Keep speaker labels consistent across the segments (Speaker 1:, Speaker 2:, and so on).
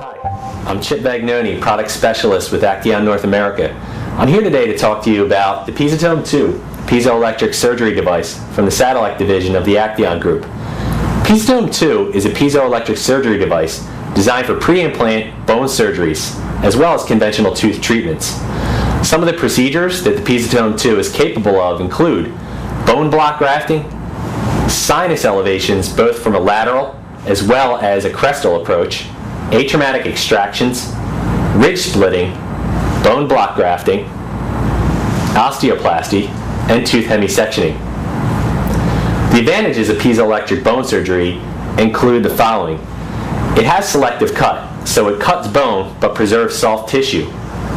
Speaker 1: Hi, I'm Chip Vagnoni, Product Specialist with Acteon North America. I'm here today to talk to you about the Piezotome II Piezoelectric surgery device from the Satelec division of the Acteon Group. Piezotome II is a piezoelectric surgery device designed for pre-implant bone surgeries, as well as conventional tooth treatments. Some of the procedures that the Piezotome II is capable of include bone block grafting, sinus elevations both from a lateral as well as a crestal approach, atraumatic extractions, ridge splitting, bone block grafting, osteoplasty, and tooth hemisectioning. The advantages of piezoelectric bone surgery include the following. It has selective cut, so it cuts bone but preserves soft tissue.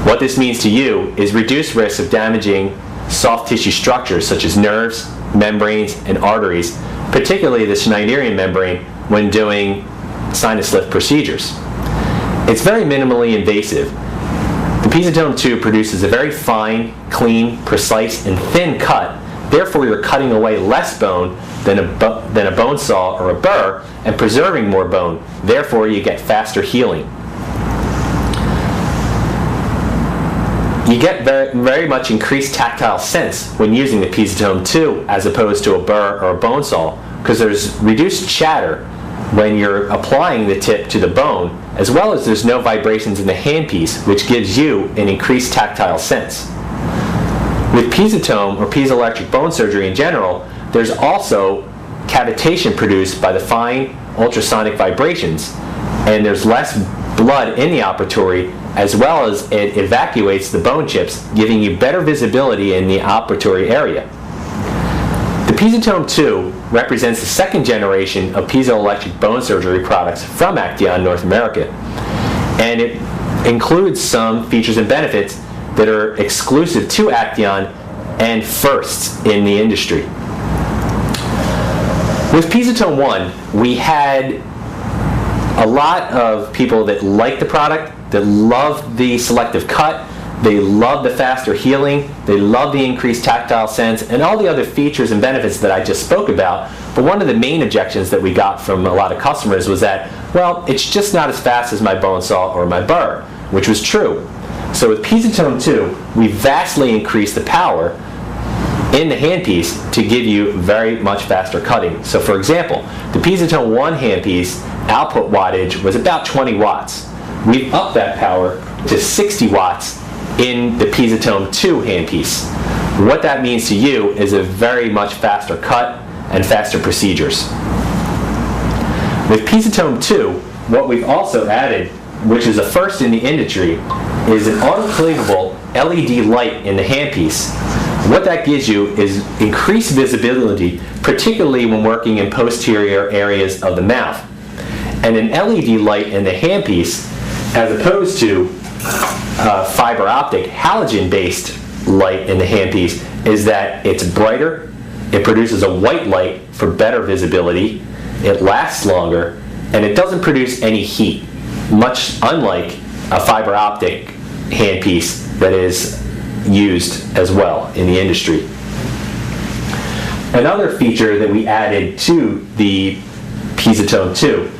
Speaker 1: What this means to you is reduced risk of damaging soft tissue structures such as nerves, membranes, and arteries, particularly the Schneiderian membrane when doing sinus lift procedures. It's very minimally invasive. The Piezotome II produces a very fine, clean, precise, and thin cut. Therefore, you're cutting away less bone than a bone saw or a burr and preserving more bone. Therefore, you get faster healing. You get very much increased tactile sense when using the Piezotome II as opposed to a burr or a bone saw, because there's reduced chatter when you're applying the tip to the bone, as well as there's no vibrations in the handpiece, which gives you an increased tactile sense. With Piezotome or piezoelectric bone surgery in general, there's also cavitation produced by the fine ultrasonic vibrations, and there's less blood in the operatory, as well as it evacuates the bone chips, giving you better visibility in the operatory area. The Piezotome II represents the second generation of piezoelectric bone surgery products from Acteon North America, and it includes some features and benefits that are exclusive to Acteon and firsts in the industry. With Piezotome I, we had a lot of people that liked the product, that loved the selective cut, they loved the faster healing, they loved the increased tactile sense, and all the other features and benefits that I just spoke about. But one of the main objections that we got from a lot of customers was that, well, it's just not as fast as my bone saw or my burr, which was true. So with Piezotome II, we vastly increased the power in the handpiece to give you very much faster cutting. So for example, the Piezotome I handpiece output wattage was about 20 watts. We've upped that power to 60 watts in the Piezotome II handpiece. What that means to you is a very much faster cut and faster procedures. With Piezotome II, what we've also added, which is a first in the industry, is an autoclavable LED light in the handpiece. What that gives you is increased visibility, particularly when working in posterior areas of the mouth. And an LED light in the handpiece, as opposed to fiber optic halogen-based light in the handpiece, is that it's brighter, it produces a white light for better visibility, it lasts longer, and it doesn't produce any heat, much unlike a fiber optic handpiece that is used as well in the industry. Another feature that we added to the Piezotome II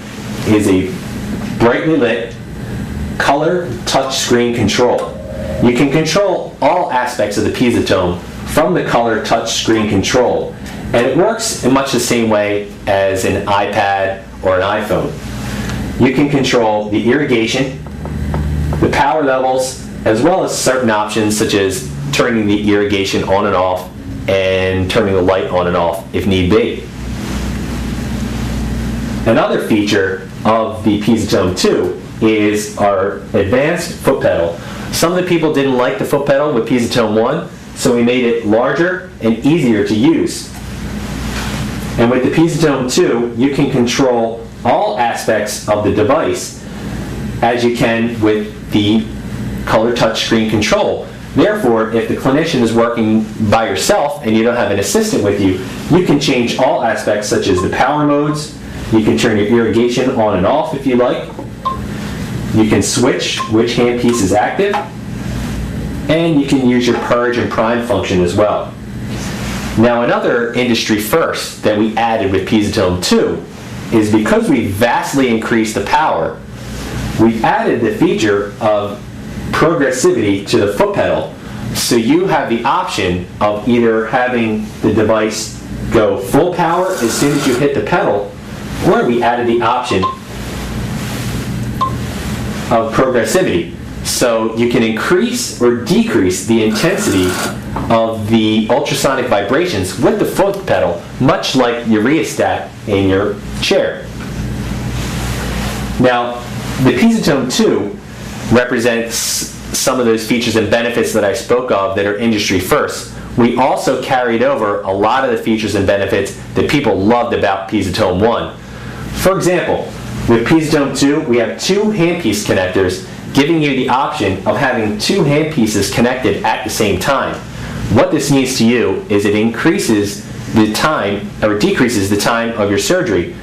Speaker 1: is a brightly lit color touchscreen control. You can control all aspects of the Piezotome from the color touchscreen control, and it works in much the same way as an iPad or an iPhone. You can control the irrigation, the power levels, as well as certain options such as turning the irrigation on and off and turning the light on and off if need be. Another feature of the Piezotome II is our advanced foot pedal. Some of the people didn't like the foot pedal with Piezotome I, so we made it larger and easier to use. And with the Piezotome II, you can control all aspects of the device as you can with the color touchscreen control. Therefore, if the clinician is working by yourself and you don't have an assistant with you, you can change all aspects such as the power modes. You can turn your irrigation on and off if you like. You can switch which handpiece is active, and you can use your purge and prime function as well. Now, another industry first that we added with Piezotome II is because we vastly increased the power, we added the feature of progressivity to the foot pedal, so you have the option of either having the device go full power as soon as you hit the pedal, or we added the option of progressivity. So you can increase or decrease the intensity of the ultrasonic vibrations with the foot pedal, much like your rheostat in your chair. Now, the Piezotome II represents some of those features and benefits that I spoke of that are industry first. We also carried over a lot of the features and benefits that people loved about Piezotome I. For example, with Piezotome II, we have two handpiece connectors, giving you the option of having two handpieces connected at the same time. What this means to you is it increases the time or decreases the time of your surgery.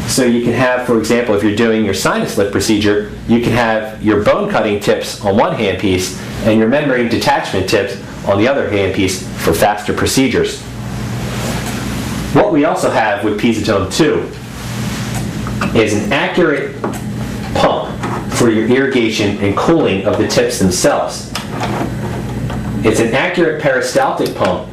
Speaker 1: So you can have, for example, if you're doing your sinus lift procedure, you can have your bone cutting tips on one handpiece and your membrane detachment tips on the other handpiece for faster procedures. What we also have with Piezotome II is an accurate pump for your irrigation and cooling of the tips themselves. It's an accurate peristaltic pump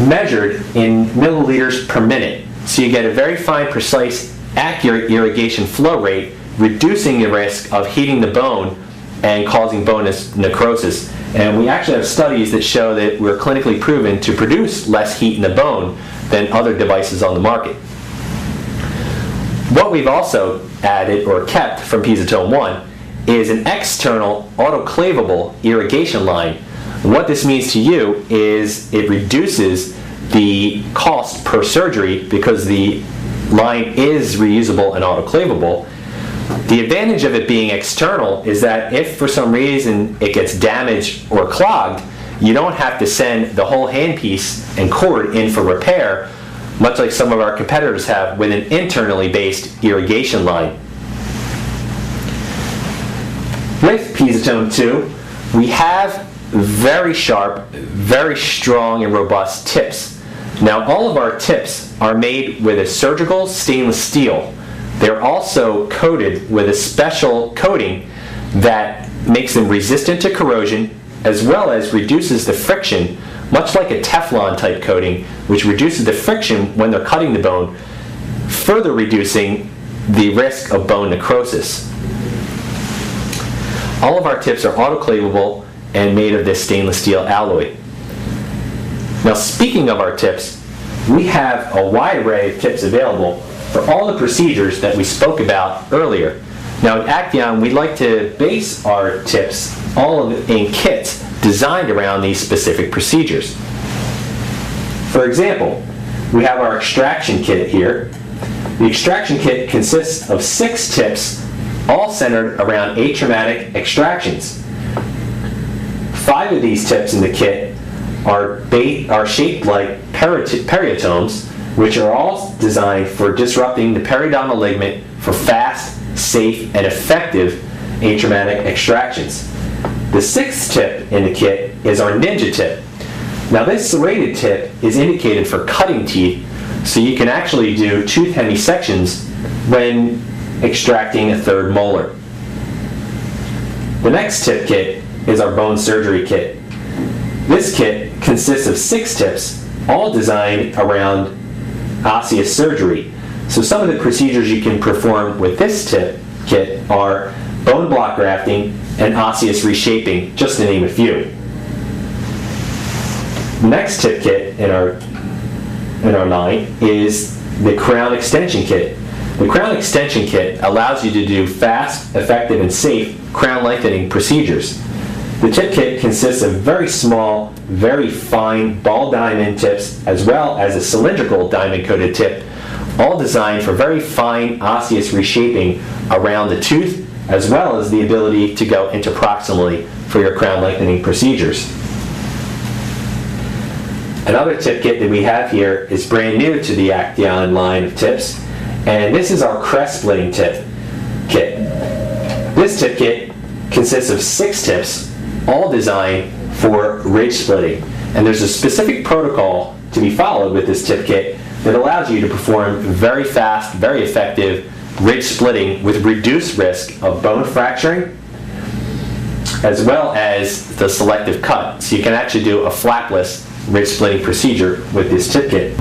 Speaker 1: measured in milliliters per minute. So you get a very fine, precise, accurate irrigation flow rate, reducing the risk of heating the bone and causing bone necrosis. And we actually have studies that show that we're clinically proven to produce less heat in the bone than other devices on the market. What we've also added or kept from Piezotome I is an external autoclavable irrigation line. What this means to you is it reduces the cost per surgery because the line is reusable and autoclavable. The advantage of it being external is that if for some reason it gets damaged or clogged, you don't have to send the whole handpiece and cord in for repair, much like some of our competitors have with an internally based irrigation line. With Piezotome II, we have very sharp, very strong and robust tips. Now, all of our tips are made with a surgical stainless steel. They're also coated with a special coating that makes them resistant to corrosion, as well as reduces the friction, much like a Teflon type coating, which reduces the friction when they're cutting the bone, further reducing the risk of bone necrosis. All of our tips are autoclavable and made of this stainless steel alloy. Now, speaking of our tips, we have a wide array of tips available for all the procedures that we spoke about earlier. Now, at Acteon, we like to base our tips all in kits designed around these specific procedures. For example, we have our extraction kit here. The extraction kit consists of 6 tips, all centered around atraumatic extractions. 5 of these tips in the kit are shaped like periotomes, which are all designed for disrupting the periodontal ligament for fast, safe, and effective atraumatic extractions. The 6th tip in the kit is our ninja tip. Now, this serrated tip is indicated for cutting teeth, so you can actually do tooth hemisections when extracting a 3rd molar. The next tip kit is our bone surgery kit. This kit consists of 6 tips, all designed around osseous surgery. So some of the procedures you can perform with this tip kit are bone block grafting and osseous reshaping, just to name a few. The next tip kit in our line is the crown extension kit. The crown extension kit allows you to do fast, effective, and safe crown lengthening procedures. The tip kit consists of very small, very fine ball diamond tips, as well as a cylindrical diamond-coated tip, all designed for very fine osseous reshaping around the tooth, as well as the ability to go interproximally for your crown lengthening procedures. Another tip kit that we have here is brand new to the Acteon line of tips, and this is our Crest Splitting Tip kit. This tip kit consists of 6 tips, all designed for ridge splitting. And there's a specific protocol to be followed with this tip kit that allows you to perform very fast, very effective ridge splitting with reduced risk of bone fracturing, as well as the selective cut. So you can actually do a flapless ridge splitting procedure with this tip kit.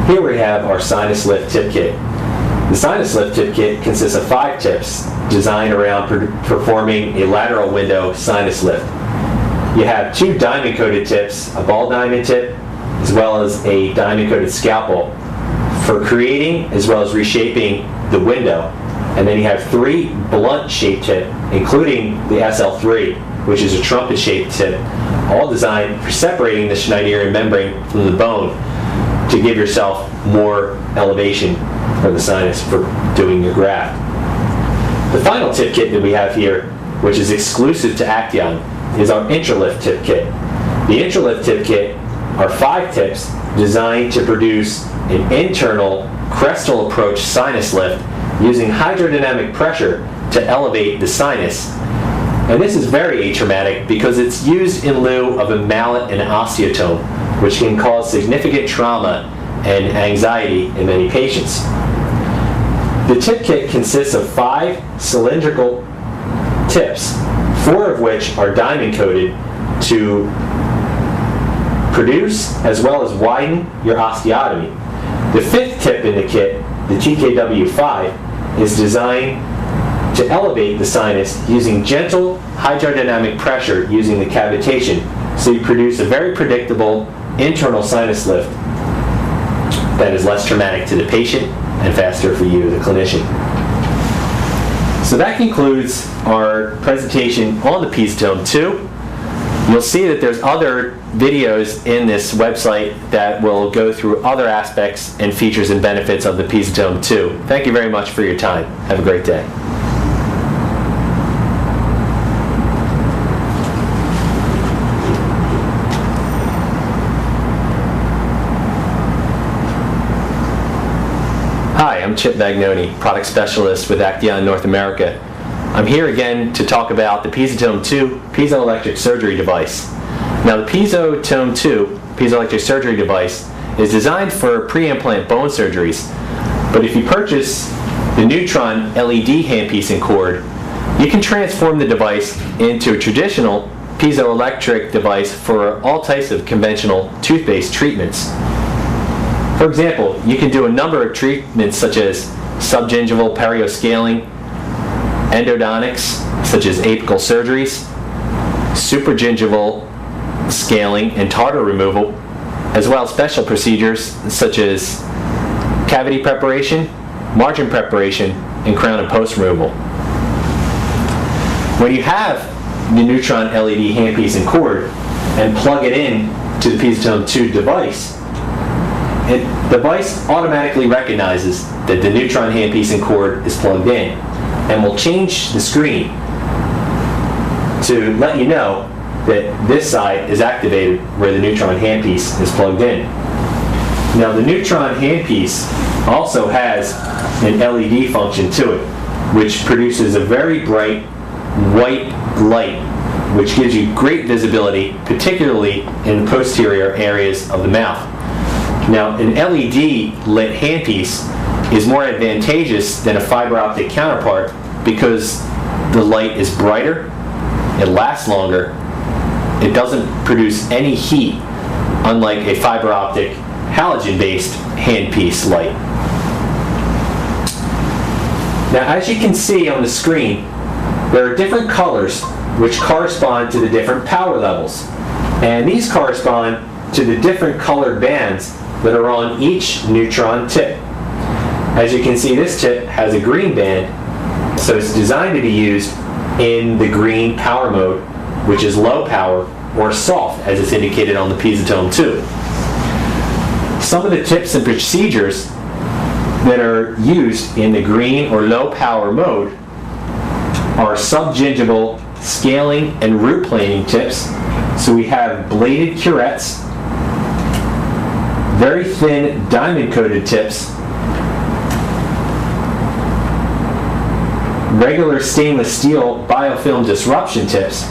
Speaker 1: Here we have our sinus lift tip kit. The sinus lift tip kit consists of 5 tips designed around performing a lateral window sinus lift. You have 2 diamond-coated tips, a ball diamond tip, as well as a diamond-coated scalpel for creating as well as reshaping the window. And then you have 3 blunt-shaped tips, including the SL3, which is a trumpet-shaped tip, all designed for separating the Schneiderian membrane from the bone to give yourself more elevation for the sinus for doing your graft. The final tip kit that we have here, which is exclusive to Acteon, is our Intralift tip kit. The Intralift tip kit are 5 tips designed to produce an internal crestal approach sinus lift using hydrodynamic pressure to elevate the sinus. And this is very atraumatic because it's used in lieu of a mallet and osteotome, which can cause significant trauma and anxiety in many patients. The tip kit consists of 5 cylindrical tips, 4 of which are diamond coated to produce as well as widen your osteotomy. The 5th tip in the kit, the TKW5, is designed to elevate the sinus using gentle hydrodynamic pressure using the cavitation, so you produce a very predictable internal sinus lift that is less traumatic to the patient and faster for you, the clinician. So that concludes our presentation on the Piezotome II. You'll see that there's other videos in this website that will go through other aspects and features and benefits of the Piezotome II. Thank you very much for your time. Have a great day. Hi, I'm Chip Magnoni, Product Specialist with Acteon North America. I'm here again to talk about the Piezotome II Piezoelectric Surgery Device. Now the Piezotome II Piezoelectric Surgery Device is designed for pre-implant bone surgeries, but if you purchase the Neutron LED handpiece and cord, you can transform the device into a traditional piezoelectric device for all types of conventional tooth-based treatments. For example, you can do a number of treatments such as subgingival perioscaling, endodontics such as apical surgeries, supragingival scaling and tartar removal, as well as special procedures such as cavity preparation, margin preparation, and crown and post removal. When you have the Neutron LED handpiece and cord and plug it in to the Piezotome II device, the device automatically recognizes that the Neutron handpiece and cord is plugged in and will change the screen to let you know that this side is activated where the Neutron handpiece is plugged in. Now the Neutron handpiece also has an LED function to it, which produces a very bright white light, which gives you great visibility, particularly in the posterior areas of the mouth. Now, an LED lit handpiece is more advantageous than a fiber optic counterpart because the light is brighter, it lasts longer, it doesn't produce any heat, unlike a fiber optic halogen-based handpiece light. Now, as you can see on the screen, there are different colors which correspond to the different power levels, and these correspond to the different colored bands that are on each Neutron tip. As you can see, this tip has a green band, so it's designed to be used in the green power mode, which is low power or soft, as it's indicated on the Piezotome II. Some of the tips and procedures that are used in the green or low power mode are subgingival scaling and root planing tips. So we have bladed curettes, very thin diamond-coated tips, regular stainless steel biofilm disruption tips,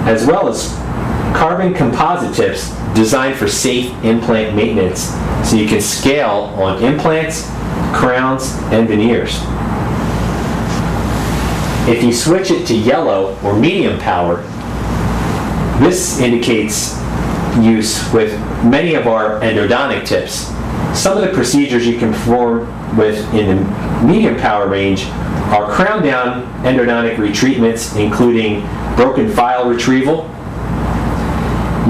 Speaker 1: as well as carbon composite tips designed for safe implant maintenance. So you can scale on implants crowns, and veneers. If you switch it to yellow or medium power, this indicates use with many of our endodontic tips. Some of the procedures you can perform with in the medium power range are crown down endodontic retreatments, including broken file retrieval.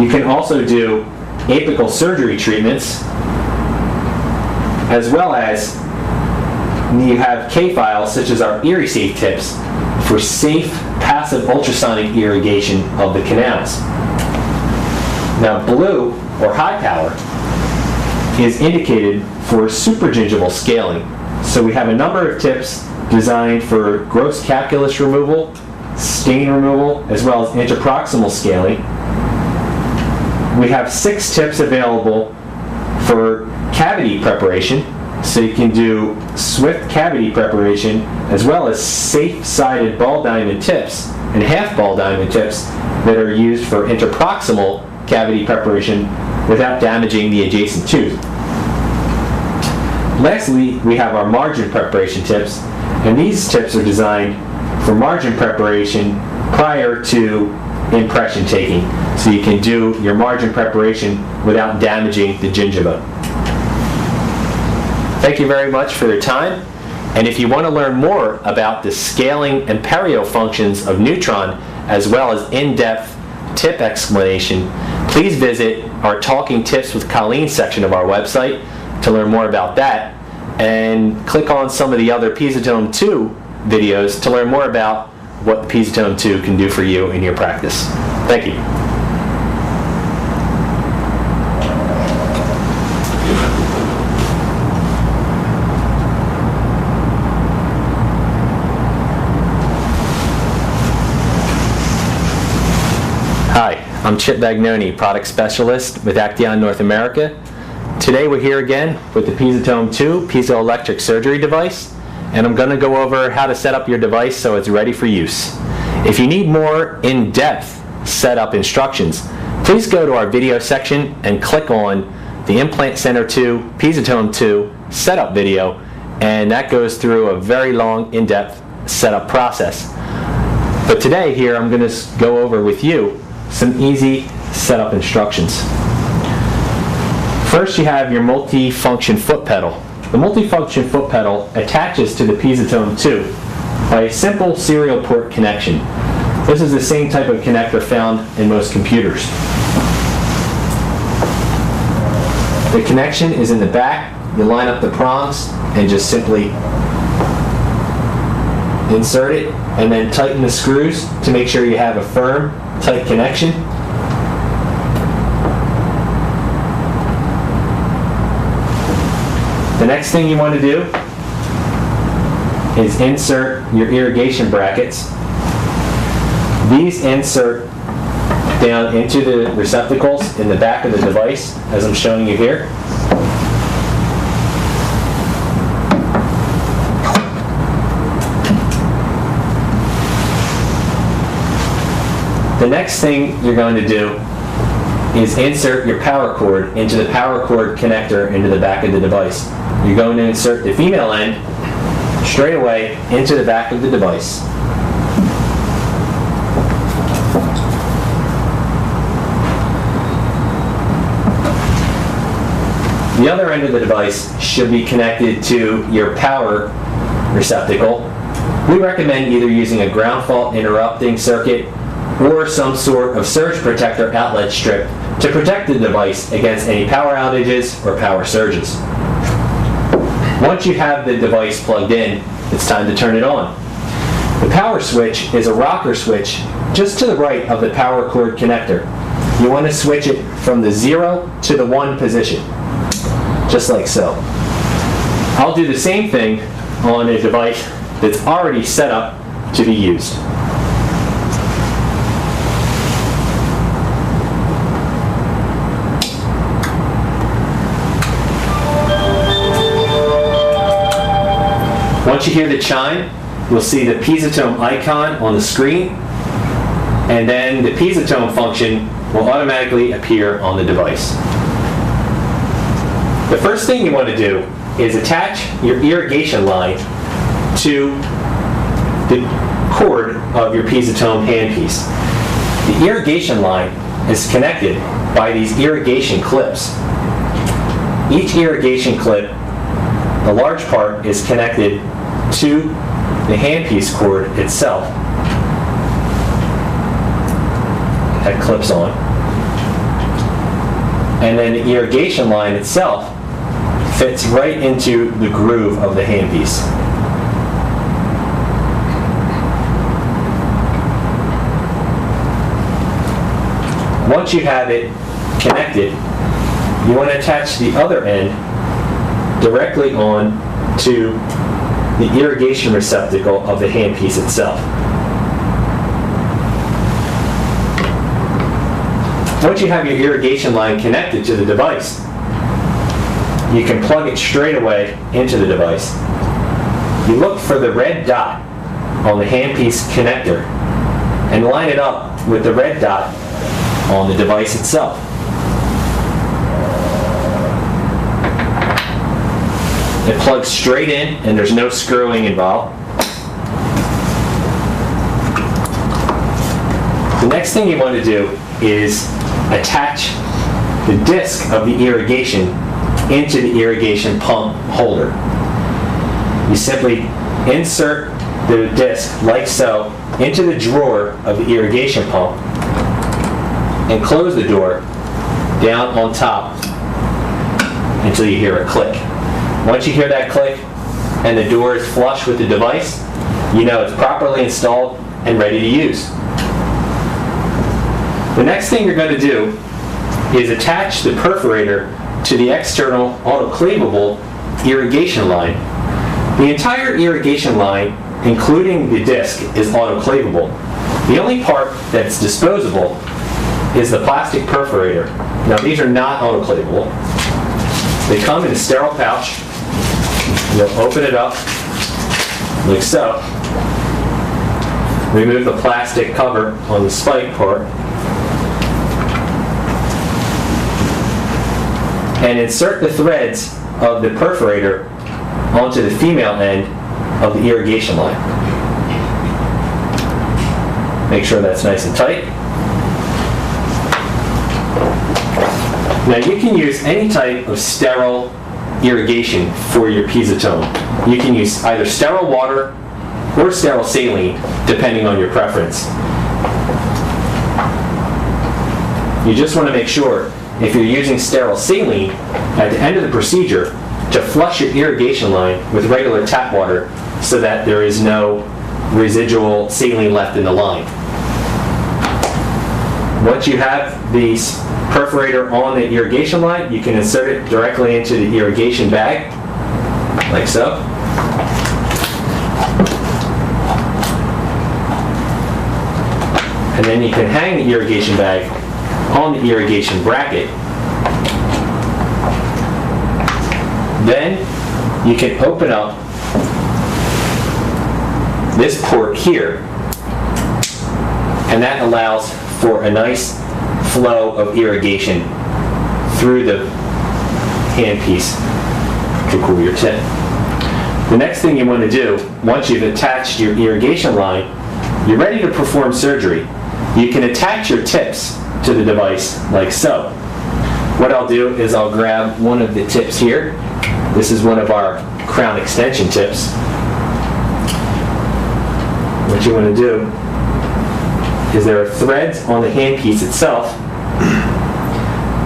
Speaker 1: You can also do apical surgery treatments, as well as you have K-files such as our Irrisafe tips for safe passive ultrasonic irrigation of the canals. Now, blue or high power is indicated for supragingival scaling. So we have a number of tips designed for gross calculus removal, stain removal, as well as interproximal scaling. We have 6 tips available for cavity preparation, so you can do swift cavity preparation, as well as safe-sided ball diamond tips and half ball diamond tips that are used for interproximal cavity preparation without damaging the adjacent tooth. Lastly, we have our margin preparation tips, and these tips are designed for margin preparation prior to impression taking, so you can do your margin preparation without damaging the gingiva. Thank you very much for your time, and if you want to learn more about the scaling and perio functions of Neutron, as well as in-depth tip explanation, please visit our Talking Tips with Colleen section of our website to learn more about that, and click on some of the other Piezotome II videos to learn more about what the Piezotome II can do for you in your practice. Thank you. Hi, I'm Chip Bagnoni, Product Specialist with Acteon North America. Today we're here again with the Piezotome II Piezoelectric surgery device, and I'm going to go over how to set up your device so it's ready for use. If you need more in-depth setup instructions, please go to our video section and click on the Implant Center 2 Piezotome II setup video, and that goes through a very long in-depth setup process. But today here I'm going to go over with you some easy setup instructions. First, you have your multi-function foot pedal. The multi-function foot pedal attaches to the Piezotome II by a simple serial port connection. This is the same type of connector found in most computers. The connection is in the back. You line up the prongs and just simply insert it, and then tighten the screws to make sure you have a firm, tight connection. The next thing you want to do is insert your irrigation brackets. These insert down into the receptacles in the back of the device, as I'm showing you here. The next thing you're going to do is insert your power cord into the power cord connector into the back of the device. You're going to insert the female end straight away into the back of the device. The other end of the device should be connected to your power receptacle. We recommend either using a ground fault interrupting circuit or some sort of surge protector outlet strip to protect the device against any power outages or power surges. Once you have the device plugged in, it's time to turn it on. The power switch is a rocker switch just to the right of the power cord connector. You want to switch it from the 0 to the 1 position, just like so. I'll do the same thing on a device that's already set up to be used. Once you hear the chime, you'll see the Piezotome icon on the screen, and then the Piezotome function will automatically appear on the device. The first thing you want to do is attach your irrigation line to the cord of your Piezotome handpiece. The irrigation line is connected by these irrigation clips. Each irrigation clip, the large part, is connected to the handpiece cord itself. That clips on. And then the irrigation line itself fits right into the groove of the handpiece. Once you have it connected, you want to attach the other end directly on to the irrigation receptacle of the handpiece itself. Once you have your irrigation line connected to the device, you can plug it straight away into the device. You look for the red dot on the handpiece connector and line it up with the red dot on the device itself. It plugs straight in and there's no screwing involved. The next thing you want to do is attach the disc of the irrigation into the irrigation pump holder. You simply insert the disc like so into the drawer of the irrigation pump and close the door down on top until you hear a click. Once you hear that click and the door is flush with the device, you know it's properly installed and ready to use. The next thing you're going to do is attach the perforator to the external autoclavable irrigation line. The entire irrigation line, including the disc, is autoclavable. The only part that's disposable is the plastic perforator. Now these are not autoclavable. They come in a sterile pouch. You'll open it up like so. Remove the plastic cover on the spike part. And insert the threads of the perforator onto the female end of the irrigation line. Make sure that's nice and tight. Now you can use any type of sterile irrigation for your Piezotome. You can use either sterile water or sterile saline, depending on your preference. You just want to make sure, if you're using sterile saline, at the end of the procedure, to flush your irrigation line with regular tap water so that there is no residual saline left in the line. Once you have the perforator on the irrigation line, you can insert it directly into the irrigation bag, like so. And then you can hang the irrigation bag on the irrigation bracket. Then you can open up this port here, and that allows for a nice flow of irrigation through the handpiece to cool your tip. The next thing you want to do, once you've attached your irrigation line, you're ready to perform surgery. You can attach your tips to the device like so. What I'll do is I'll grab one of the tips here. This is one of our crown extension tips. What you want to do is there are threads on the handpiece itself,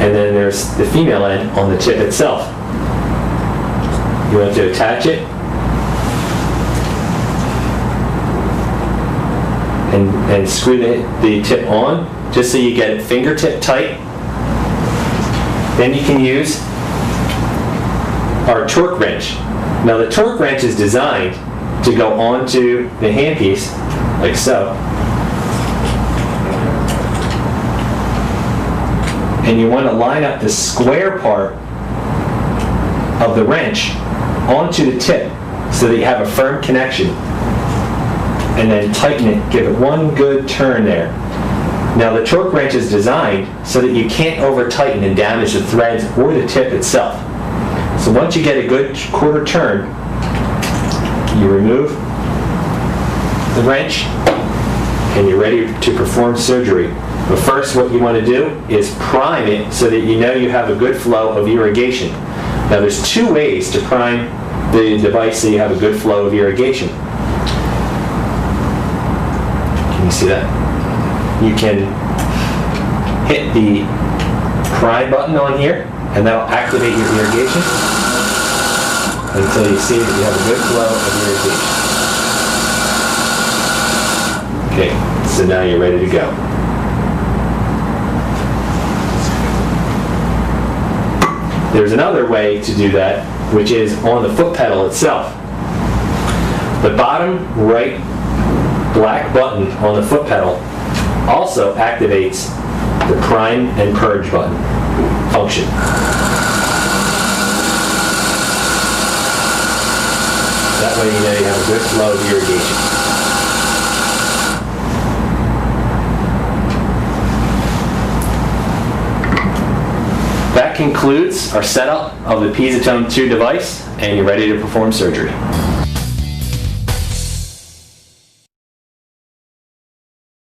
Speaker 1: and then there's the female end on the tip itself. You want to attach it and screw the tip on just so you get it fingertip tight. Then you can use our torque wrench. Now the torque wrench is designed to go onto the handpiece like so. And you want to line up the square part of the wrench onto the tip so that you have a firm connection. And then tighten it, give it one good turn there. Now the torque wrench is designed so that you can't over tighten and damage the threads or the tip itself. So once you get a good quarter turn, you remove the wrench and you're ready to perform surgery. But first what you want to do is prime it so that you know you have a good flow of irrigation. Now there's two ways to prime the device so you have a good flow of irrigation. Can you see that? You can hit the prime button on here and that'll activate your irrigation until you see that you have a good flow of irrigation. Okay, so now you're ready to go. There's another way to do that, which is on the foot pedal itself. The bottom right black button on the foot pedal also activates the prime and purge button function. That way you know you have a good flow of irrigation. That concludes our setup of the Piezotome II device, and you're ready to perform surgery.